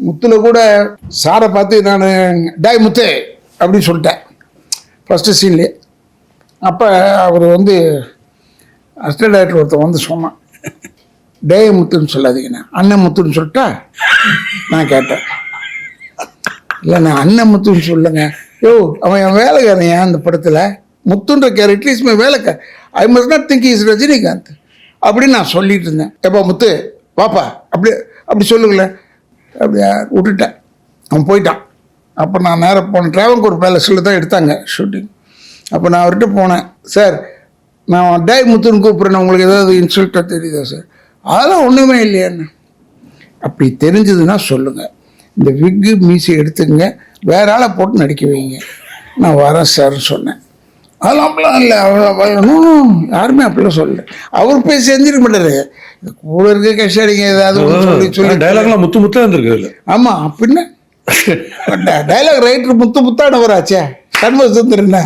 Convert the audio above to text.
முத்துல கூட சாரை பார்த்து நான் டாய் முத்து அப்படின்னு சொல்லிட்டேன் ஃபஸ்ட்டு சீன்லேயே. அப்போ அவர் அசிஸ்டன்ட் டைரக்டர் ஒருத்தர் சொன்னான், டே முத்துன்னு சொல்லாதீங்கண்ணா, அண்ணன் முத்துன்னு சொல்லிட்டா. நான் கேட்டேன், இல்லை நான் அண்ணன் முத்துன்னு சொல்லுங்க. யோ அவன் என் வேலைக்காரன் ஏன் அந்த படத்தில் முத்துன்ற கேரக்டர் இஸ் மை வேலைக்கார், I must not think is Rajinikanth அப்படின்னு நான் சொல்லிட்டு இருந்தேன். எப்போ முத்து வாப்பா அப்படி சொல்லுங்களேன். அப்படியா விட்டுட்டேன், அவன் போயிட்டான். அப்போ நான் நேராக போனேன், ட்ராவன்கோர் பேலஸில் தான் எடுத்தாங்க ஷூட்டிங். அப்போ நான் அவர்கிட்ட போனேன், சார் நான் டே முத்துன்னு கூப்பிட்றேன், உங்களுக்கு ஏதாவது இன்சல்ட்டாக தெரியுதா சார்? அதெல்லாம் ஒன்றுமே இல்லையான்னு. அப்படி தெரிஞ்சதுன்னா சொல்லுங்கள், இந்த விக்கு மீசி எடுத்துங்க, வேற ஆளை போட்டு நடிக்க வைங்க, நான் வரேன் சார்ன்னு சொன்னேன். அதெல்லாம் அப்படிலாம் இல்லை, அவ்வளோ யாருமே அப்படிலாம் சொல்லலை. அவர் போய் செஞ்சிருக்க மாட்டாரு, கூட இருக்க கஷ்டாடிங்க ஏதாவது சொல்லி டைலாக்லாம் முத்து முத்தா இருந்திருக்கு. ஆமாம், பின்ன டைலாக் ரைட்டர் முத்தானவராச்சே, கன்வர்ஸ் வந்துருந்தேன்.